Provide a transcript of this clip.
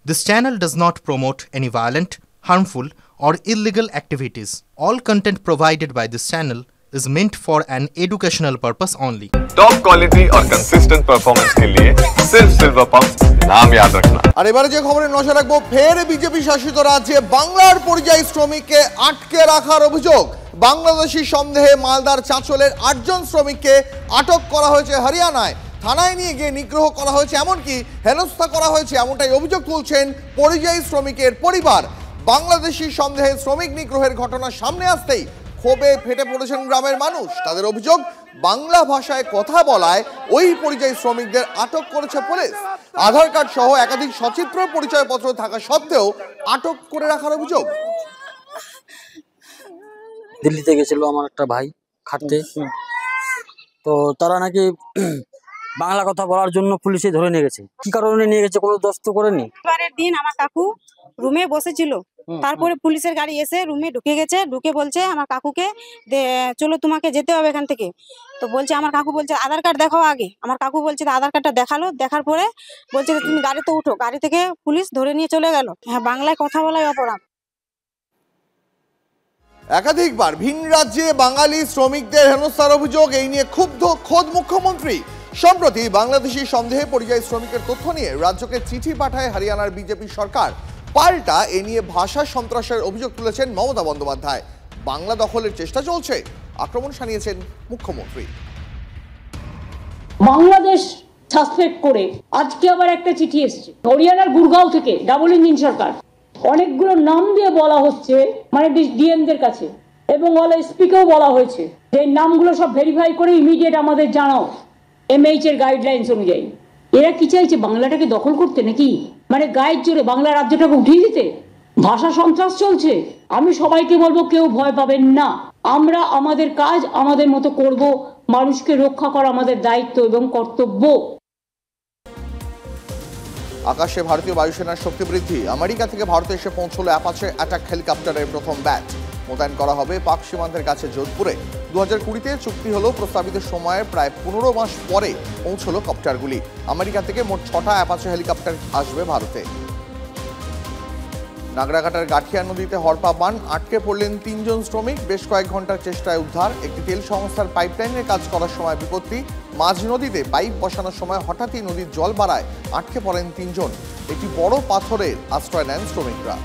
This channel does not promote any violent, harmful, or illegal activities. All content provided by this channel is meant for an educational purpose only. Top quality और consistent performance के लिए सिर्फ silver pump नाम याद रखना। আর এবারে যে খবরে নজর রাখবো, ফের বিজেপি শাসিত রাজ্যে বাংলার পরিযায়ী শ্রমিককে আটকে রাখার অভিযোগ। বাংলাদেশি সন্দেহে মালদার চাঁচলের 8 জন শ্রমিককে আটক করা হয়েছে হরিয়ানায়। থানায় নিয়ে গিয়ে নিগ্রহ করা হয়েছে, এমনকি হেনস্থা করা হয়েছে, এমনটাই অভিযোগ তুলছেন পরিযায়ী শ্রমিকের পরিবার। বাংলাদেশি সন্দেহে শ্রমিক নিগ্রহের ঘটনা সামনে আসতেই ক্ষোভে ফেটে পড়েছেন গ্রামের মানুষ। তাদের অভিযোগ, বাংলা ভাষায় কথা বলায় ওই পরিযায়ী শ্রমিকদের আটক করেছে পুলিশ। আধার কার্ড সহ একাধিক সচিত্র পরিচয়পত্র থাকা সত্ত্বেও আটক করে রাখার অভিযোগ। দিল্লিতে গেছিল আমার একটা ভাই খাটতে, তো তারা নাকি বাংলা কথা বলার জন্য পুলিশে ধরে নিয়ে গেছে। কি কারণে নিয়ে গেছে কোনো দোষ তো করেনি। এবারের দিন আমার কাকু রুমে বসেছিল, তারপরে পুলিশের গাড়ি এসে রুমে ঢুকে গেছে, ঢুকে বলছে আমার কাকুকে চলো তোমাকে যেতে হবে এখান থেকে। তো বলছে, আমার কাকু বলছে আধার কার্ড দেখাও আগে। আমার কাকু বলছে আধার কার্ডটা দেখালো, দেখার পরে বলছে তুমি গাড়িতে উঠো। গাড়ি থেকে পুলিশ ধরে নিয়ে চলে গেল। হ্যাঁ, বাংলায় কথা বলাই অপরাধ। একাধিকবার ভিন রাজ্যে বাঙালি শ্রমিকদের হেনস্থার অভিযোগ, এই নিয়ে ক্ষুব্ধ খোদ মুখ্যমন্ত্রী। সম্প্রতি বাংলাদেশি সন্দেহে পরিযায়ী শ্রমিকের তথ্য নিয়ে রাজ্যকে চিঠি পাঠায় হরিয়ানার বিজেপি সরকার। পাল্টা এ নিয়ে ভাষা সন্ত্রাসের অভিযোগ তুলেছেন মমতা বন্দ্যোপাধ্যায়। বাংলা দখলের চেষ্টা চলছে, আক্রমণ শানিয়েছেন মুখ্যমন্ত্রী। বাংলাদেশ সাসপেক্ট করে আজকে আবার একটা চিঠি এসেছে হরিয়ানার গুরগাঁও থেকে, ডাবল ইঞ্জিন সরকার। অনেকগুলো নাম দিয়ে বলা হচ্ছে, মানে ডিএমদের কাছে, এবং অল এসপিকেও বলা হয়েছে যে নামগুলো সব ভেরিফাই করে ইমিডিয়েট আমাদের জানাও এমএইচ এর গাইডলাইন্স অনুযায়ী। এরা কি চাইছে, বাংলাটাকে দখল করতে নাকি? মানে গায়ের জোরে বাংলা রাজ্যটাকে উঠিয়ে দিতে? ভাষা সন্ত্রাস চলছে। আমি সবাইকে বলবো, কেউ ভয় পাবেন না। আমরা আমাদের কাজ আমাদের মতো করব। মানুষকে রক্ষা করা আমাদের দায়িত্ব এবং কর্তব্য। আকাশে ভারতীয় বায়ুসেনার শক্তি বৃদ্ধি। আমেরিকা থেকে ভারতে এসে পৌঁছলো অ্যাপাচে অ্যাটাক হেলিকপ্টারের প্রথম ব্যাচ। মোতায়েন করা হবে পাক সীমান্তের কাছে যোধপুরে। 2020-তে চুক্তি হলো, প্রস্তাবিত সময়ের প্রায় 15 মাস পরে পৌঁছলো কপ্টারগুলি। আমেরিকা থেকে মোট 6টা অ্যাপাচে হেলিকপ্টার আসবে ভারতে। নাগরাঘাটার গাঠিয়া নদীতে হরপা বান, আটকে পড়লেন 3 জন শ্রমিক। বেশ কয়েক ঘন্টার চেষ্টায় উদ্ধার। একটি তেল সংস্থার পাইপলাইনের কাজ করার সময় বিপত্তি। মাঝ নদীতে পাইপ বসানোর সময় হঠাৎই নদীর জল বাড়ায় আটকে পড়েন 3 জন। একটি বড় পাথরের আশ্রয় নেন শ্রমিকরা।